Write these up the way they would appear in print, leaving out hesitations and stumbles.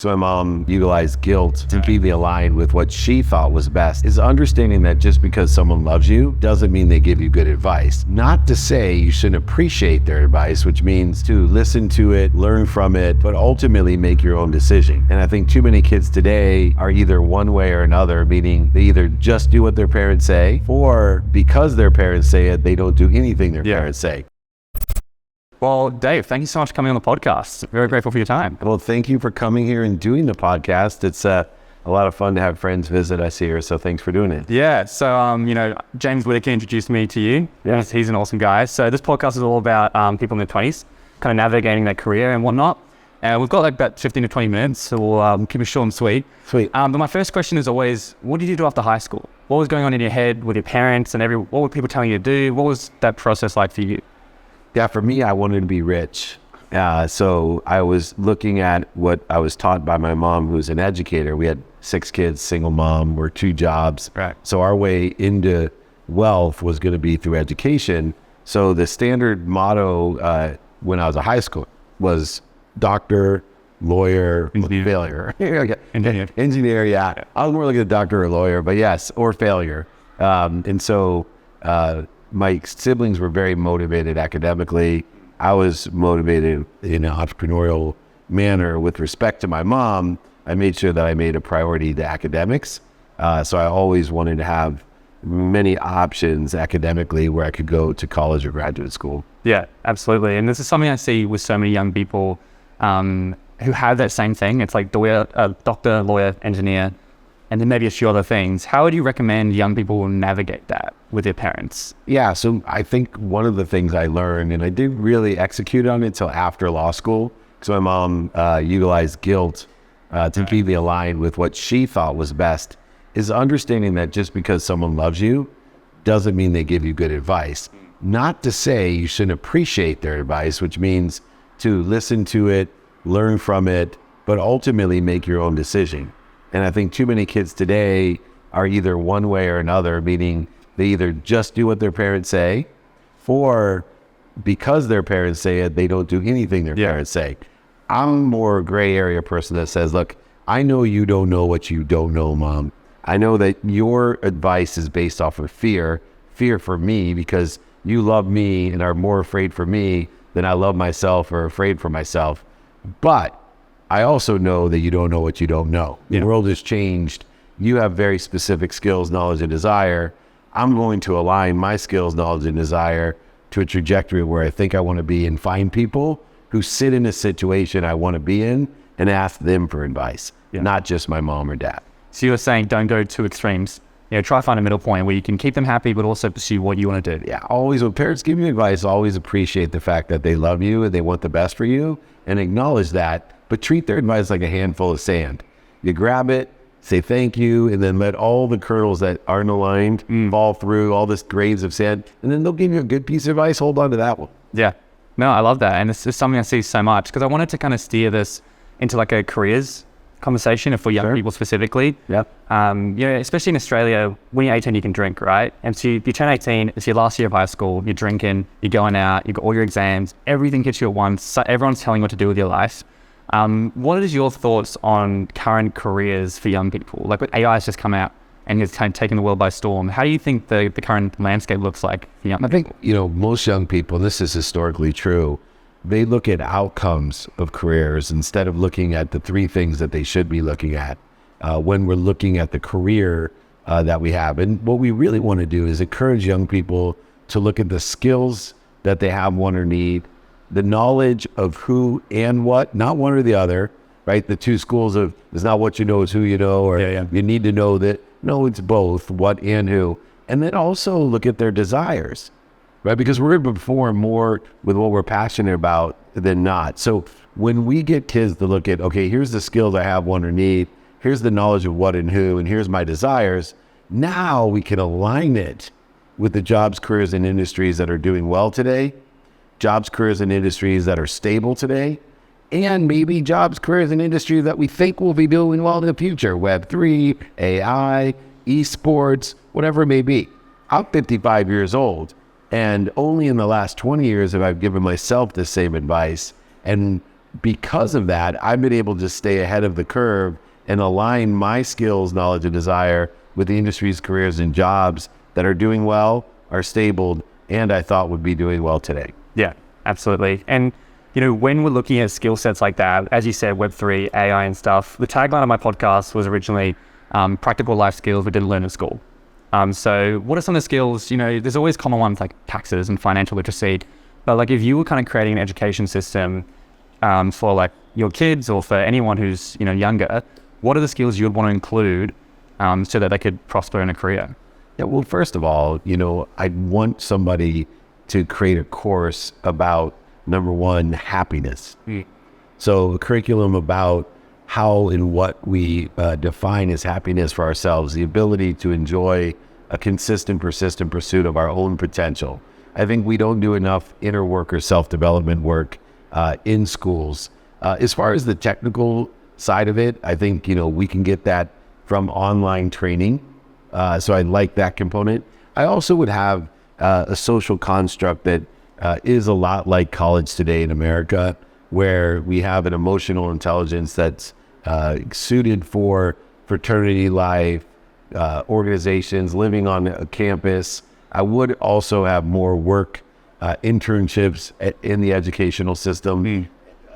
So my mom utilized guilt to keep me aligned with what she thought was best, is understanding that just because someone loves you doesn't mean they give you good advice. Not to say you shouldn't appreciate their advice, which means to listen to it, learn from it, but ultimately make your own decision. And I think too many kids today are either one way or another, meaning they either just do what their parents say, or because their parents say it, they don't do anything their parents say. Well, Dave, thank you so much for coming on the podcast. Very grateful for your time. Well, thank you for coming here and doing the podcast. It's a lot of fun to have friends visit us here, so thanks for doing it. Yeah, so, James Whitaker introduced me to you. Yeah. He's an awesome guy. So this podcast is all about people in their 20s, kind of navigating their career and whatnot. We've got like about 15 to 20 minutes, so we'll keep it short and sweet. Sweet. But my first question is always, what did you do after high school? What was going on in your head with your parents and what were people telling you to do? What was that process like for you? Yeah, for me, I wanted to be rich. So I was looking at what I was taught by my mom, who's an educator. We had 6 kids, single mom, worked 2 jobs. Right. So our way into wealth was going to be through education. So the standard motto when I was in high school was doctor, lawyer, failure. Engineer, yeah. I was more like a doctor or lawyer, but yes, or failure. And so my siblings were very motivated academically. I was motivated in an entrepreneurial manner. With respect to my mom, I made sure that I made a priority to academics. So I always wanted to have many options academically where I could go to college or graduate school. Yeah, absolutely. And this is something I see with so many young people who have that same thing. It's like doctor, lawyer, engineer, and then maybe a few other things. How would you recommend young people navigate that with their parents? Yeah, so I think one of the things I learned, and I didn't really execute on it until after law school, because my mom utilized guilt to keep me aligned with what she thought was best, is understanding that just because someone loves you doesn't mean they give you good advice. Not to say you shouldn't appreciate their advice, which means to listen to it, learn from it, but ultimately make your own decision. And I think too many kids today are either one way or another, meaning they either just do what their parents say, or because their parents say it, they don't do anything their parents say. I'm more a gray area person that says, look, I know you don't know what you don't know, Mom. I know that your advice is based off of fear for me because you love me and are more afraid for me than I love myself or afraid for myself. But I also know that you don't know what you don't know. The world has changed. You have very specific skills, knowledge, and desire. I'm going to align my skills, knowledge, and desire to a trajectory where I think I want to be and find people who sit in a situation I want to be in and ask them for advice, not just my mom or dad. So you're saying don't go to extremes. Try to find a middle point where you can keep them happy, but also pursue what you want to do. Yeah, always when parents give you advice, always appreciate the fact that they love you and they want the best for you and acknowledge that. But treat their advice like a handful of sand. You grab it, say thank you, and then let all the kernels that aren't aligned fall through, all this grains of sand, and then they'll give you a good piece of advice. Hold on to that one. Yeah. No, I love that. And it's just something I see so much because I wanted to kind of steer this into like a careers conversation for young people specifically. Yep. Especially in Australia, when you're 18, you can drink, right? And so you turn 18, it's your last year of high school, you're drinking, you're going out, you've got all your exams, everything hits you at once. So everyone's telling you what to do with your life. What is your thoughts on current careers for young people? Like with AI has just come out and it's kind of taken the world by storm. How do you think the current landscape looks like for young people? I think, most young people, and this is historically true, they look at outcomes of careers instead of looking at the 3 things that they should be looking at when we're looking at the career that we have. And what we really want to do is encourage young people to look at the skills that they have, want or need, the knowledge of who and what, not one or the other, right? The 2 schools of it's not what you know, it's who you know, or you need to know that. No, it's both, what and who. And then also look at their desires, right? Because we're going to perform more with what we're passionate about than not. So when we get kids to look at, okay, here's the skills I have, want or need, here's the knowledge of what and who, and here's my desires, now we can align it with the jobs, careers, and industries that are doing well today, jobs, careers, and industries that are stable today, and maybe jobs, careers, and industries that we think will be doing well in the future, Web3, AI, esports, whatever it may be. I'm 55 years old, and only in the last 20 years have I given myself the same advice and because of that, I've been able to stay ahead of the curve and align my skills, knowledge, and desire with the industry's careers and jobs that are doing well, are stable, and I thought would be doing well today. Yeah, absolutely. And when we're looking at skill sets like that, as you said, Web3, AI and stuff, the tagline of my podcast was originally practical life skills we didn't learn in school. So what are some of the skills, there's always common ones like taxes and financial literacy, but like if you were kind of creating an education system for like your kids or for anyone who's, younger, what are the skills you would want to include so that they could prosper in a career? Yeah, well, first of all, I'd want somebody to create a course about, number one, happiness. So a curriculum about how and what we define as happiness for ourselves, the ability to enjoy a consistent, persistent pursuit of our own potential. I think we don't do enough inner work or self-development work in schools. As far as the technical side of it, I think, we can get that from online training. So I like that component. I also would have a social construct that is a lot like college today in America, where we have an emotional intelligence that's suited for fraternity life, organizations, living on a campus. I would also have more work, internships in the educational system,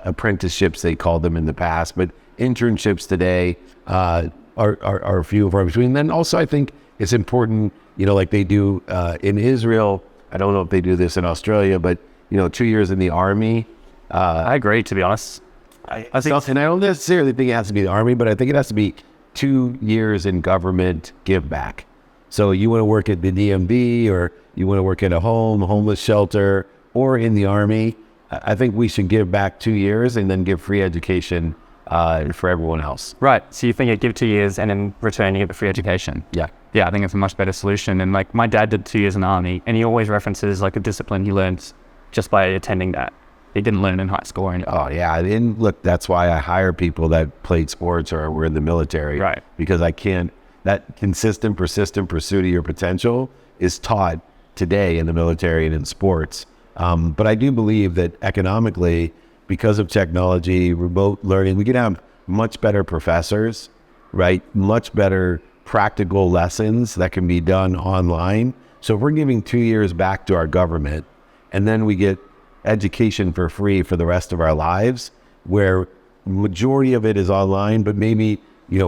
apprenticeships they called them in the past, but internships today are few and far between. And then also I think it's important, like they do in Israel. I don't know if they do this in Australia, but 2 years in the army. I agree, to be honest. I think, and I don't necessarily think it has to be the army, but I think it has to be 2 years in government give back. So you want to work at the DMV, or you want to work at a homeless shelter, or in the army. I think we should give back 2 years and then give free education for everyone else. Right. So you think you give 2 years and in return you get the free education? Yeah. Yeah, I think it's a much better solution. And like my dad did 2 years in the army, and he always references like a discipline he learned just by attending that. He didn't learn in high school or anything. Oh yeah, and look, that's why I hire people that played sports or were in the military. Right. Because that consistent, persistent pursuit of your potential is taught today in the military and in sports. But I do believe that economically, because of technology, remote learning, we can have much better professors, right? Much better practical lessons that can be done online. So if we're giving 2 years back to our government, and then we get education for free for the rest of our lives, where majority of it is online, but maybe,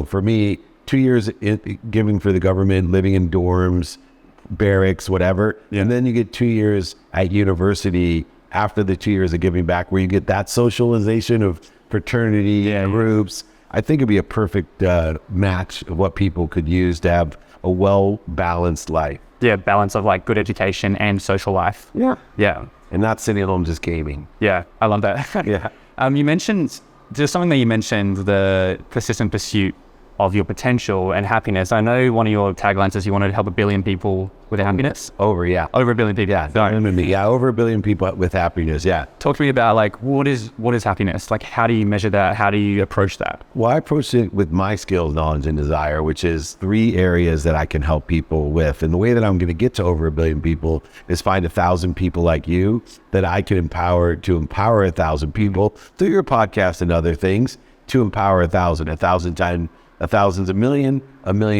for me, 2 years giving for the government, living in dorms, barracks, whatever. Yeah. And then you get 2 years at university after the 2 years of giving back, where you get that socialization of fraternity groups. I think it'd be a perfect match of what people could use to have a well-balanced life. Yeah, balance of like good education and social life. Yeah. Yeah. And not sitting at home just gaming. Yeah, I love that. Yeah. You mentioned, there's something that you mentioned, the persistent pursuit of your potential and happiness. I know one of your taglines is you wanted to help 1 billion people with happiness. Over 1 billion people. Yeah, over 1 billion people with happiness. Yeah. Talk to me about like what is happiness? Like how do you measure that? How do you approach that? Well, I approach it with my skills, knowledge, and desire, which is 3 areas that I can help people with. And the way that I'm going to get to over 1 billion people is find 1,000 people like you that I can empower to empower 1,000 people through your podcast and other things to empower 1,000 times. 1,000's a million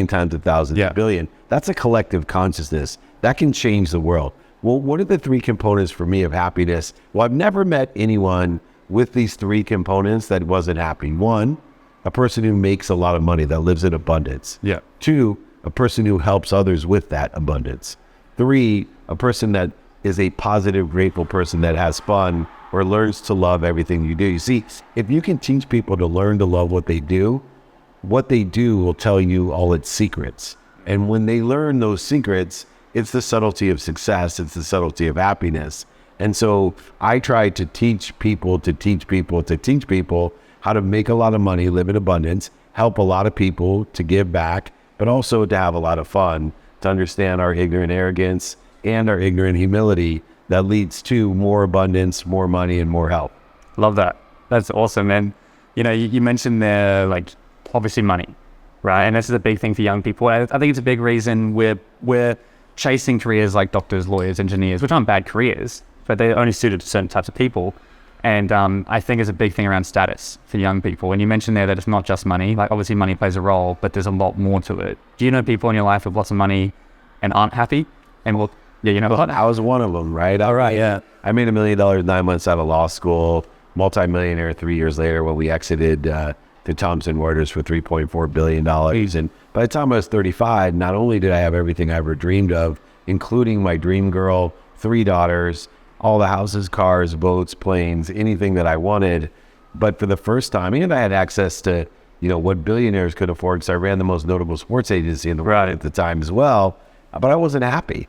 times 1,000's a billion. That's a collective consciousness that can change the world. Well, what are the 3 components for me of happiness? Well, I've never met anyone with these 3 components that wasn't happy. 1, a person who makes a lot of money, that lives in abundance. Yeah. 2, a person who helps others with that abundance. 3, a person that is a positive, grateful person that has fun or learns to love everything you do. You see, if you can teach people to learn to love what they do will tell you all its secrets. And when they learn those secrets, it's the subtlety of success. It's the subtlety of happiness. And so I try to teach people how to make a lot of money, live in abundance, help a lot of people, to give back, but also to have a lot of fun, to understand our ignorant arrogance and our ignorant humility that leads to more abundance, more money, and more help. Love that. That's awesome. And, you mentioned there, like, obviously money, right? And this is a big thing for young people. I think it's a big reason we're chasing careers like doctors, lawyers, engineers, which aren't bad careers, but they're only suited to certain types of people. And I think it's a big thing around status for young people. And you mentioned there that it's not just money. Like obviously money plays a role, but there's a lot more to it. Do you know people in your life with lots of money and aren't happy? And well, yeah, you know what? I was one of them, right? All right, yeah. I made $1 million 9 months out of law school, multimillionaire 3 years later when we exited the Thomson Reuters for $3.4 billion. And by the time I was 35, not only did I have everything I ever dreamed of, including my dream girl, 3 daughters, all the houses, cars, boats, planes, anything that I wanted. But for the first time, and I had access to, what billionaires could afford because I ran the most notable sports agency in the world at the time as well, but I wasn't happy.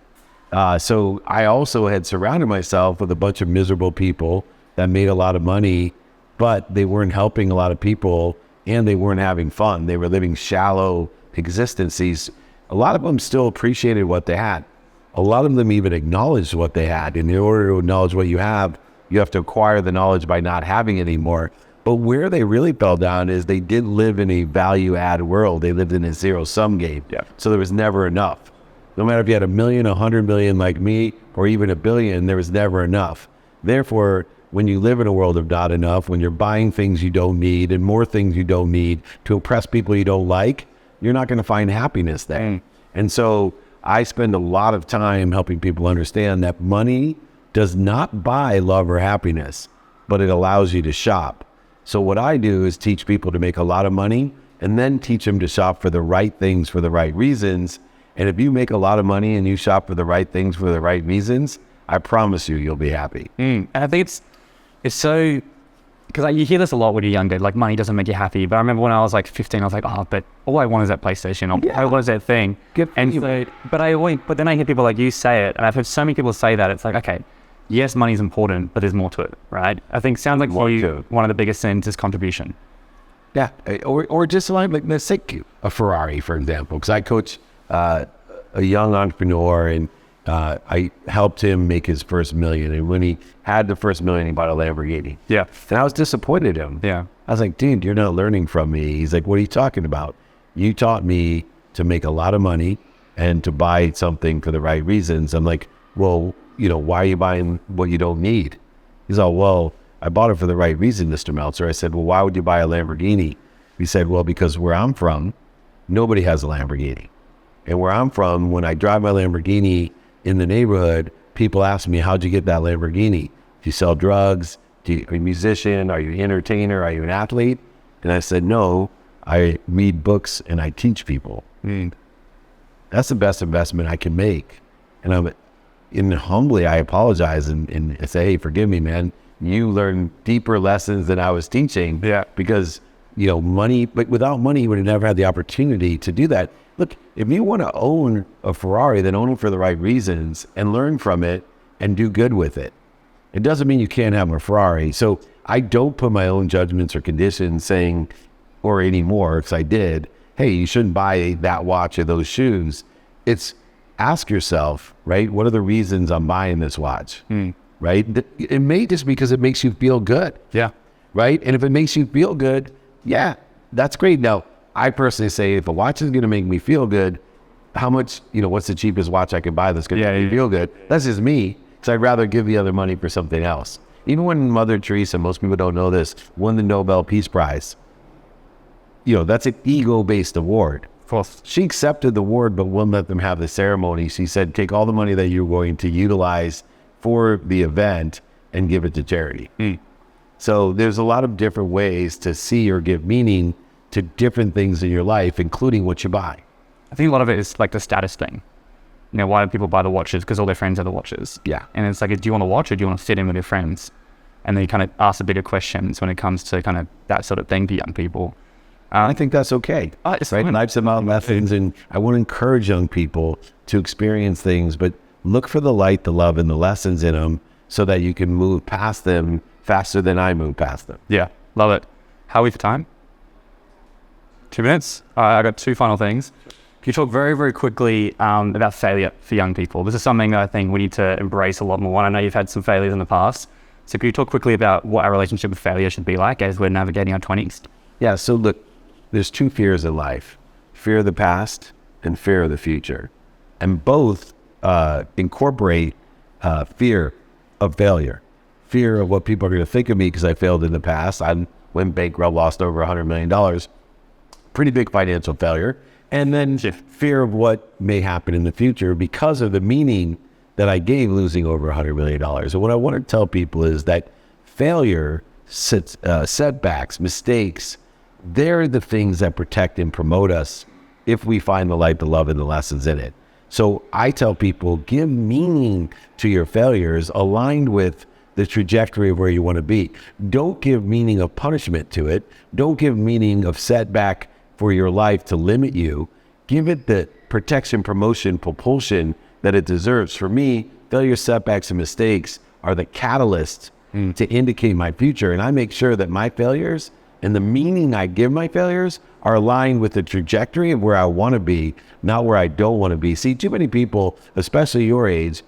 So I also had surrounded myself with a bunch of miserable people that made a lot of money, but they weren't helping a lot of people and they weren't having fun. They were living shallow existences. A lot of them still appreciated what they had. A lot of them even acknowledged what they had. And in order to acknowledge what you have to acquire the knowledge by not having it anymore. But where they really fell down is they didn't live in a value-add world. They lived in a zero-sum game. Yeah. So there was never enough. No matter if you had 1 million, 100 million like me, or even 1 billion, there was never enough. Therefore, when you live in a world of not enough, when you're buying things you don't need and more things you don't need to impress people you don't like, you're not going to find happiness there. And so I spend a lot of time helping people understand that money does not buy love or happiness, but it allows you to shop. So what I do is teach people to make a lot of money and then teach them to shop for the right things for the right reasons. And if you make a lot of money and you shop for the right things for the right reasons, I promise you'll be happy. And I think it's so, because you hear this a lot when you're younger, like money doesn't make you happy. But I remember when I was like 15, I was like, but all I want is that PlayStation. I want that thing. But then I hear people like you say it, and I've heard so many people say that. It's like, okay, yes, money's important, but there's more to it, right? I think sounds like for you, one of the biggest sins is contribution. Yeah, or just like let's take a Ferrari, for example, because I coach a young entrepreneur and I helped him make his first million. And when he had the first million, he bought a Lamborghini. Yeah. And I was disappointed in him. Yeah. I was like, dude, you're not learning from me. He's like, what are you talking about? You taught me to make a lot of money and to buy something for the right reasons. I'm like, well, why are you buying what you don't need? He's all, well, I bought it for the right reason, Mr. Meltzer. I said, well, why would you buy a Lamborghini? He said, well, because where I'm from, nobody has a Lamborghini. And where I'm from, when I drive my Lamborghini in the neighborhood, people ask me, how'd you get that Lamborghini? Do you sell drugs? Are you a musician? Are you an entertainer? Are you an athlete? And I said, no, I read books and I teach people. That's the best investment I can make. And humbly, I apologize and say, hey, forgive me, man. You learned deeper lessons than I was teaching. Yeah. Because, money, but without money, you would have never had the opportunity to do that. Look, if you want to own a Ferrari, then own it for the right reasons and learn from it and do good with it. It doesn't mean you can't have a Ferrari. So I don't put my own judgments or conditions saying, or anymore, because I did, hey, you shouldn't buy that watch or those shoes. It's ask yourself, right? What are the reasons I'm buying this watch? Right? It may just because it makes you feel good. Yeah. Right? And if it makes you feel good, yeah, that's great. Now, I personally say if a watch is going to make me feel good, how much, what's the cheapest watch I can buy that's going to make me feel good? That's just me, because I'd rather give the other money for something else. Even when Mother Teresa, most people don't know this, won the Nobel Peace Prize, that's an ego-based award. Of course. She accepted the award, but wouldn't let them have the ceremony. She said, take all the money that you're going to utilize for the event and give it to charity. So there's a lot of different ways to see or give meaning to different things in your life, including what you buy. I think a lot of it is like the status thing. Why do people buy the watches? Because all their friends have the watches. Yeah. And it's like, do you want to watch or do you want to fit in with your friends? And then you kind of ask the bigger questions when it comes to kind of that sort of thing for young people. I think that's okay. Right? Life's about lessons, and I want to encourage young people to experience things, but look for the light, the love, and the lessons in them so that you can move past them faster than I move past them. Yeah, love it. How are we for time? 2 minutes? I got 2 final things. Can you talk very, very quickly about failure for young people? This is something that I think we need to embrace a lot more. I know you've had some failures in the past. So can you talk quickly about what our relationship with failure should be like as we're navigating our 20s? Yeah, so look, there's 2 fears in life, fear of the past and fear of the future. And both incorporate fear of failure. fear of what people are going to think of me because I failed in the past. I went bankrupt, lost over $100 million. Pretty big financial failure. And then fear of what may happen in the future because of the meaning that I gave losing over $100 million. And what I want to tell people is that failure, setbacks, mistakes, they're the things that protect and promote us if we find the light, the love, and the lessons in it. So I tell people, give meaning to your failures aligned with the trajectory of where you want to be. Don't give meaning of punishment to it. Don't give meaning of setback for your life to limit you. Give it the protection, promotion, propulsion that it deserves. For me, failure, setbacks, and mistakes are the catalyst to indicate my future. And I make sure that my failures and the meaning I give my failures are aligned with the trajectory of where I want to be, not where I don't want to be. See, too many people, especially your age,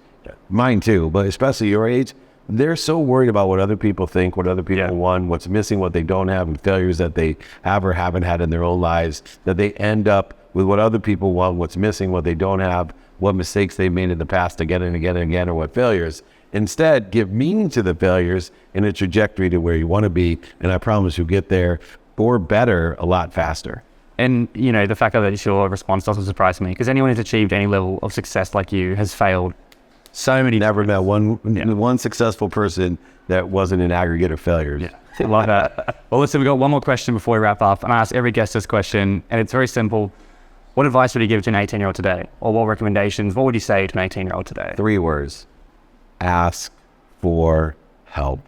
mine too, but especially your age, they're so worried about what other people think, what other people want, what's missing, what they don't have, and failures that they have or haven't had in their own lives, that they end up with what other people want, what's missing, what they don't have, what mistakes they made in the past again and again and again, or what failures. Instead, give meaning to the failures and a trajectory to where you want to be, and I promise you'll get there or better a lot faster. And, you know, the fact that your response doesn't surprise me, because anyone who's achieved any level of success like you has failed so many Never met one successful person that wasn't an aggregate of failures. Yeah, I like that. Well, listen, we've got one more question before we wrap up, and I ask every guest this question, and it's very simple. What advice would you give to an 18-year-old today? Or what recommendations, what would you say to an 18-year-old today? 3 words. Ask for help.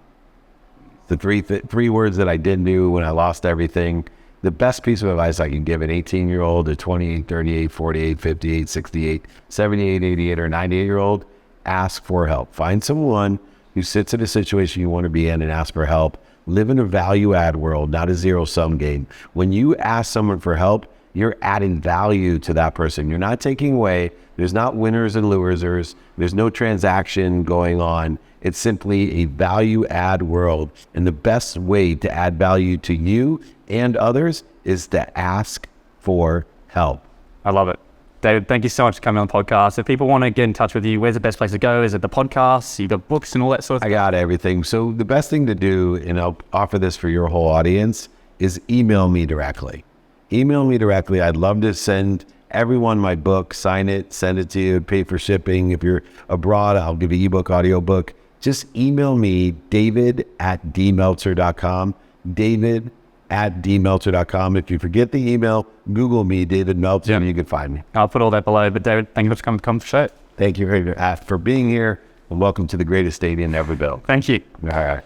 The three words that I didn't do when I lost everything. The best piece of advice I can give an 18-year-old, a 28, 38, 48, 58, 68, 78, 88, or 98-year-old, ask for help. Find someone who sits in a situation you want to be in and ask for help. Live in a value-add world, not a zero-sum game. When you ask someone for help, you're adding value to that person. You're not taking away. There's not winners and losers. There's no transaction going on. It's simply a value-add world. And the best way to add value to you and others is to ask for help. I love it. David, thank you so much for coming on the podcast. If people want to get in touch with you, where's the best place to go? Is it the podcasts? You got books and all that sort of stuff? I got everything. So the best thing to do, and I'll offer this for your whole audience, is email me directly. Email me directly. I'd love to send everyone my book, sign it, send it to you, pay for shipping. If you're abroad, I'll give you ebook, audiobook. Just email me, david@dmeltzer.com, david@dmeltzer.com. If you forget the email, Google me, David Meltzer, and you can find me. I'll put all that below. But David, thank you for coming to the show. Thank you for being here, and welcome to the greatest stadium ever built. Thank you. All right.